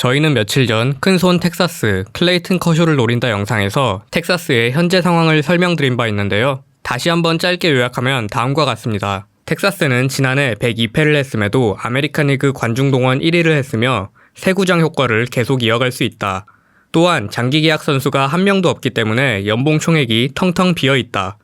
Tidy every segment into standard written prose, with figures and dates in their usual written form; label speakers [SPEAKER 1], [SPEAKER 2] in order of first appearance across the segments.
[SPEAKER 1] 저희는 며칠 전 큰손 텍사스 클레이튼 커쇼를 노린다 영상에서 텍사스의 현재 상황을 설명드린 바 있는데요. 다시 한번 짧게 요약하면 다음과 같습니다. 텍사스는 지난해 102패를 했음에도 아메리칸 리그 관중 동원 1위를 했으며 세구장 효과를 계속 이어갈 수 있다. 또한 장기 계약 선수가 한 명도 없기 때문에 연봉 총액이 텅텅 비어 있다.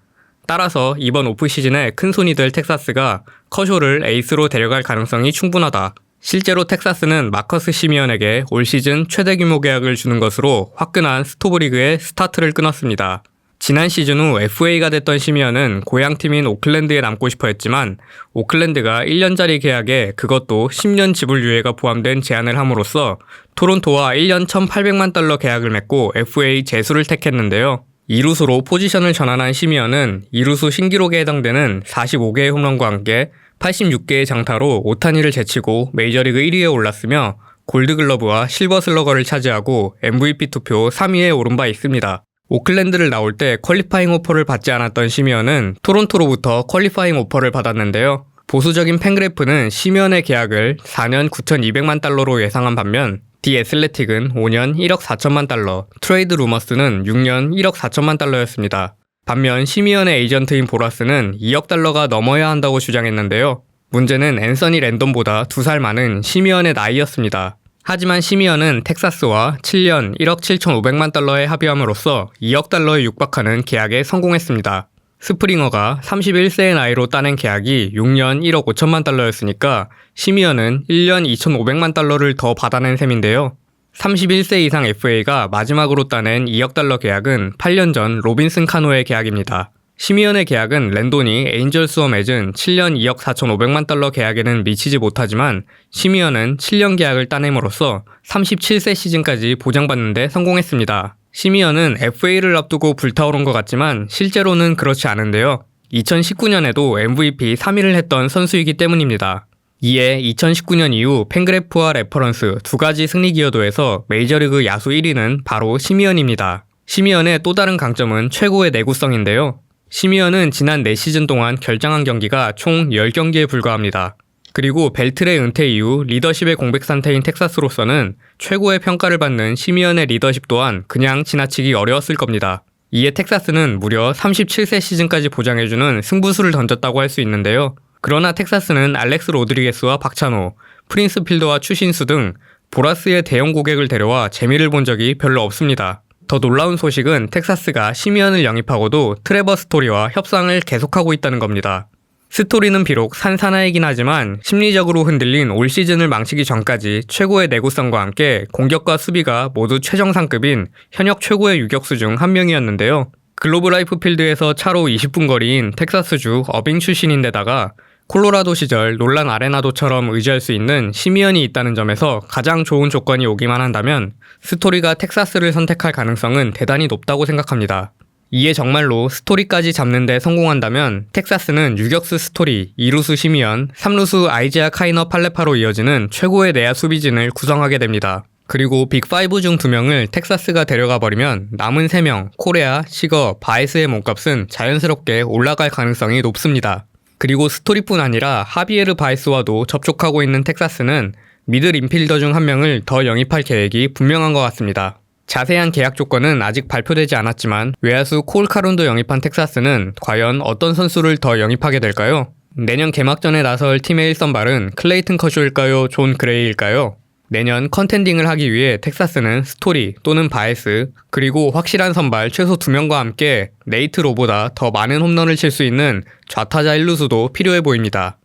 [SPEAKER 1] 따라서 이번 오프시즌에 큰손이 될 텍사스가 커쇼를 에이스로 데려갈 가능성이 충분하다. 실제로 텍사스는 마커스 시미언에게 올 시즌 최대 규모 계약을 주는 것으로 화끈한 스토브리그의 스타트를 끊었습니다. 지난 시즌 후 FA가 됐던 시미언은 고향팀인 오클랜드에 남고 싶어 했지만 오클랜드가 1년짜리 계약에 그것도 10년 지불 유예가 포함된 제안을 함으로써 토론토와 1년 1,800만 달러 계약을 맺고 FA 재수를 택했는데요. 이루수로 포지션을 전환한 시미언은 이루수 신기록에 해당되는 45개의 홈런과 함께 86개의 장타로 오타니를 제치고 메이저리그 1위에 올랐으며 골드글러브와 실버슬러거를 차지하고 MVP 투표 3위에 오른 바 있습니다. 오클랜드를 나올 때 퀄리파잉 오퍼를 받지 않았던 시미언은 토론토로부터 퀄리파잉 오퍼를 받았는데요. 보수적인 팬그래프는 시미언의 계약을 4년 9,200만 달러로 예상한 반면 디 애슬레틱은 5년 1억 4천만 달러, 트레이드 루머스는 6년 1억 4천만 달러였습니다. 반면 시미언의 에이전트인 보라스는 2억 달러가 넘어야 한다고 주장했는데요. 문제는 앤서니 랜덤보다 2살 많은 시미언의 나이였습니다. 하지만 시미언은 텍사스와 7년 1억 7,500만 달러에 합의함으로써 2억 달러에 육박하는 계약에 성공했습니다. 스프링어가 31세의 나이로 따낸 계약이 6년 1억 5천만 달러였으니까 시미언은 1년 2,500만 달러를 더 받아낸 셈인데요. 31세 이상 FA가 마지막으로 따낸 2억 달러 계약은 8년 전 로빈슨 카노의 계약입니다. 시미언의 계약은 랜돈이 에인절스와 맺은 7년 2억 4,500만 달러 계약에는 미치지 못하지만 시미언은 7년 계약을 따냄으로써 37세 시즌까지 보장받는 데 성공했습니다. 시미언은 FA를 앞두고 불타오른 것 같지만 실제로는 그렇지 않은데요. 2019년에도 MVP 3위를 했던 선수이기 때문입니다. 이에 2019년 이후 팬그래프와 레퍼런스 두 가지 승리 기여도에서 메이저리그 야수 1위는 바로 시미언입니다. 시미언의 또 다른 강점은 최고의 내구성인데요. 시미언은 지난 4시즌 동안 결장한 경기가 총 10경기에 불과합니다. 그리고 벨트의 은퇴 이후 리더십의 공백 상태인 텍사스로서는 최고의 평가를 받는 시미언의 리더십 또한 그냥 지나치기 어려웠을 겁니다. 이에 텍사스는 무려 37세 시즌까지 보장해주는 승부수를 던졌다고 할 수 있는데요. 그러나 텍사스는 알렉스 로드리게스와 박찬호, 프린스 필더와 추신수 등 보라스의 대형 고객을 데려와 재미를 본 적이 별로 없습니다. 더 놀라운 소식은 텍사스가 시미언을 영입하고도 트레버 스토리와 협상을 계속하고 있다는 겁니다. 스토리는 비록 산사나이긴 하지만 심리적으로 흔들린 올 시즌을 망치기 전까지 최고의 내구성과 함께 공격과 수비가 모두 최정상급인 현역 최고의 유격수 중 한 명이었는데요. 글로브 라이프 필드에서 차로 20분 거리인 텍사스주 어빙 출신인데다가 콜로라도 시절 놀란 아레나도처럼 의지할 수 있는 시미언이 있다는 점에서 가장 좋은 조건이 오기만 한다면 스토리가 텍사스를 선택할 가능성은 대단히 높다고 생각합니다. 이에 정말로 스토리까지 잡는 데 성공한다면 텍사스는 유격수 스토리, 2루수 시미언, 3루수 아이제아 카이너 팔레파로 이어지는 최고의 내야 수비진을 구성하게 됩니다. 그리고 빅5 중 2명을 텍사스가 데려가 버리면 남은 3명, 코레아, 시거, 바에스의 몸값은 자연스럽게 올라갈 가능성이 높습니다. 그리고 스토리뿐 아니라 하비에르 바에스와도 접촉하고 있는 텍사스는 미들 인필더 중 한 명을 더 영입할 계획이 분명한 것 같습니다. 자세한 계약 조건은 아직 발표되지 않았지만 외야수 콜 카룬도 영입한 텍사스는 과연 어떤 선수를 더 영입하게 될까요? 내년 개막전에 나설 팀의 1선발은 클레이튼 커쇼일까요? 존 그레이일까요? 내년 컨텐딩을 하기 위해 텍사스는 스토리 또는 바에스 그리고 확실한 선발 최소 2명과 함께 네이트 로보다 더 많은 홈런을 칠 수 있는 좌타자 1루수도 필요해 보입니다.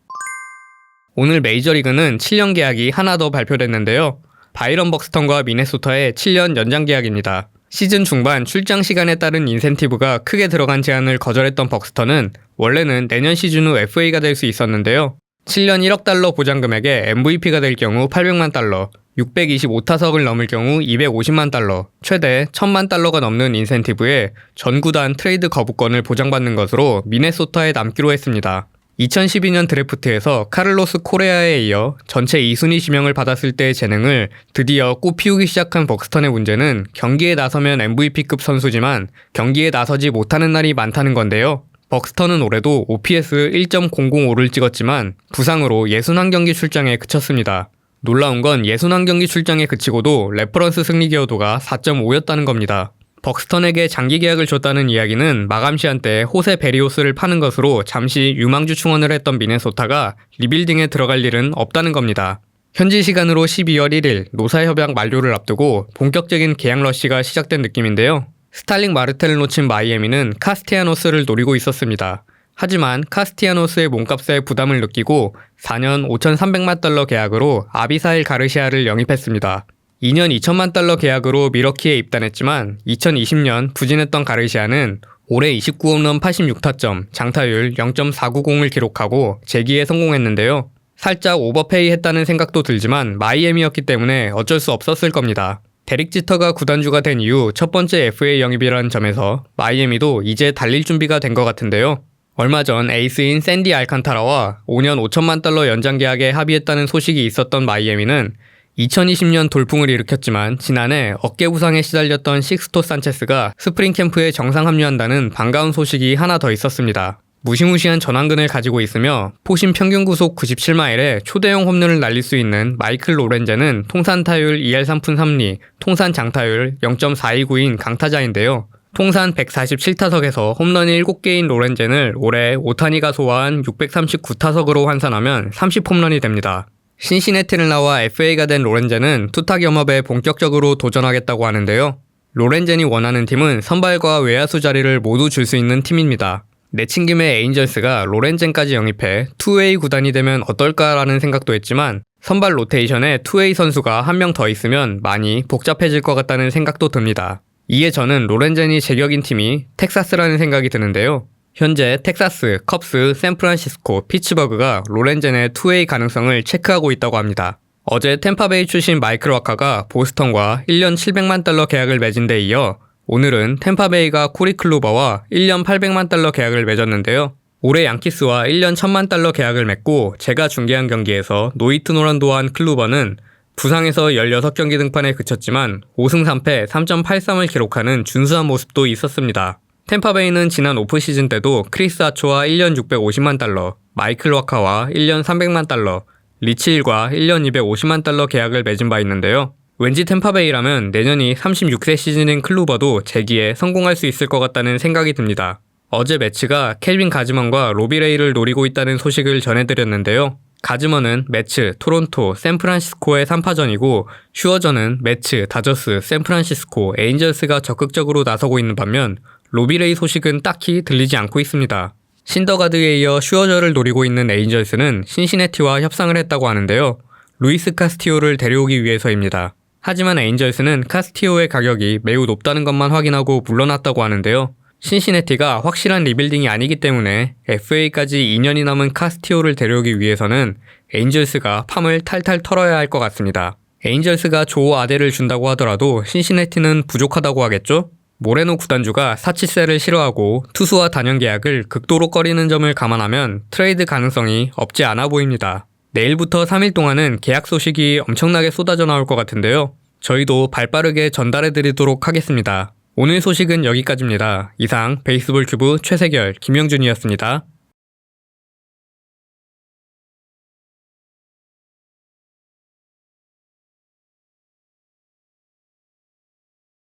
[SPEAKER 1] 오늘 메이저리그는 7년 계약이 하나 더 발표됐는데요. 바이런 벅스턴과 미네소타의 7년 연장 계약입니다. 시즌 중반 출장 시간에 따른 인센티브가 크게 들어간 제안을 거절했던 벅스턴은 원래는 내년 시즌 후 FA가 될 수 있었는데요. 7년 1억 달러 보장금액에 MVP가 될 경우 800만 달러, 625타석을 넘을 경우 250만 달러, 최대 1000만 달러가 넘는 인센티브에 전 구단 트레이드 거부권을 보장받는 것으로 미네소타에 남기로 했습니다. 2012년 드래프트에서 카를로스 코레아에 이어 전체 2순위 지명을 받았을 때의 재능을 드디어 꽃피우기 시작한 벅스턴의 문제는 경기에 나서면 MVP급 선수지만 경기에 나서지 못하는 날이 많다는 건데요. 벅스턴은 올해도 OPS 1.005를 찍었지만 부상으로 61경기 출장에 그쳤습니다. 놀라운 건 61경기 출장에 그치고도 레퍼런스 승리 기여도가 4.5였다는 겁니다. 벅스턴에게 장기 계약을 줬다는 이야기는 마감 시한 때 호세 베리오스를 파는 것으로 잠시 유망주 충원을 했던 미네소타가 리빌딩에 들어갈 일은 없다는 겁니다. 현지 시간으로 12월 1일 노사협약 만료를 앞두고 본격적인 계약 러시가 시작된 느낌인데요. 스탈링 마르텔을 놓친 마이애미는 카스티아노스를 노리고 있었습니다. 하지만 카스티아노스의 몸값에 부담을 느끼고 4년 5,300만 달러 계약으로 아비사일 가르시아를 영입했습니다. 2년 2천만 달러 계약으로 미러키에 입단했지만 2020년 부진했던 가르시아는 올해 29홈런 86타점, 장타율 0.490을 기록하고 재기에 성공했는데요. 살짝 오버페이 했다는 생각도 들지만 마이애미였기 때문에 어쩔 수 없었을 겁니다. 데릭 지터가 구단주가 된 이후 첫 번째 FA 영입이라는 점에서 마이애미도 이제 달릴 준비가 된 것 같은데요. 얼마 전 에이스인 샌디 알칸타라와 5년 5천만 달러 연장 계약에 합의했다는 소식이 있었던 마이애미는 2020년 돌풍을 일으켰지만 지난해 어깨 부상에 시달렸던 식스토 산체스가 스프링 캠프에 정상 합류한다는 반가운 소식이 하나 더 있었습니다. 무시무시한 전완근을 가지고 있으며 포심 평균 구속 97마일에 초대형 홈런을 날릴 수 있는 마이클 로렌제는 통산 타율 2할 3푼 3리, 통산 장타율 0.429인 강타자인데요. 통산 147타석에서 홈런 7개인 로렌젠을 올해 오타니가 소화한 639타석으로 환산하면 30홈런이 됩니다. 신시내티를 나와 FA가 된 로렌젠은 투탁 염업에 본격적으로 도전하겠다고 하는데요. 로렌젠이 원하는 팀은 선발과 외야수 자리를 모두 줄 수 있는 팀입니다. 내친 김에 에인절스가 로렌젠까지 영입해 투웨이 구단이 되면 어떨까라는 생각도 했지만 선발 로테이션에 투웨이 선수가 한 명 더 있으면 많이 복잡해질 것 같다는 생각도 듭니다. 이에 저는 로렌젠이 제격인 팀이 텍사스라는 생각이 드는데요. 현재 텍사스, 컵스, 샌프란시스코, 피츠버그가 로렌젠의 투웨이 가능성을 체크하고 있다고 합니다. 어제 템파베이 출신 마이클 와카가 보스턴과 1년 700만 달러 계약을 맺은 데 이어 오늘은 템파베이가 코리 클로버와 1년 800만 달러 계약을 맺었는데요. 올해 양키스와 1년 1000만 달러 계약을 맺고 제가 중계한 경기에서 노히트 노런도 한 클로버는 부상에서 16경기 등판에 그쳤지만 5승 3패 3.83을 기록하는 준수한 모습도 있었습니다. 템파베이는 지난 오프시즌 때도 크리스 아초와 1년 650만 달러, 마이클 와카와 1년 300만 달러, 리치일과 1년 250만 달러 계약을 맺은 바 있는데요. 왠지 템파베이라면 내년이 36세 시즌인 클루버도 재기에 성공할 수 있을 것 같다는 생각이 듭니다. 어제 매츠가 켈빈 가즈먼과 로비 레이를 노리고 있다는 소식을 전해드렸는데요. 가즈먼은 매츠, 토론토, 샌프란시스코의 3파전이고 슈어저는 매츠, 다저스, 샌프란시스코, 에인절스가 적극적으로 나서고 있는 반면 로비레이 소식은 딱히 들리지 않고 있습니다. 신더가드에 이어 슈어저를 노리고 있는 에인절스는 신시내티와 협상을 했다고 하는데요. 루이스 카스티오를 데려오기 위해서입니다. 하지만 에인절스는 카스티오의 가격이 매우 높다는 것만 확인하고 물러났다고 하는데요. 신시내티가 확실한 리빌딩이 아니기 때문에 FA까지 2년이 남은 카스티오를 데려오기 위해서는 에인절스가 팜을 탈탈 털어야 할 것 같습니다. 에인절스가 조 아델을 준다고 하더라도 신시내티는 부족하다고 하겠죠? 모레노 구단주가 사치세를 싫어하고 투수와 단연 계약을 극도로 꺼리는 점을 감안하면 트레이드 가능성이 없지 않아 보입니다. 내일부터 3일 동안은 계약 소식이 엄청나게 쏟아져 나올 것 같은데요. 저희도 발빠르게 전달해드리도록 하겠습니다. 오늘 소식은 여기까지입니다. 이상 베이스볼 큐브 최세결, 김영준이었습니다.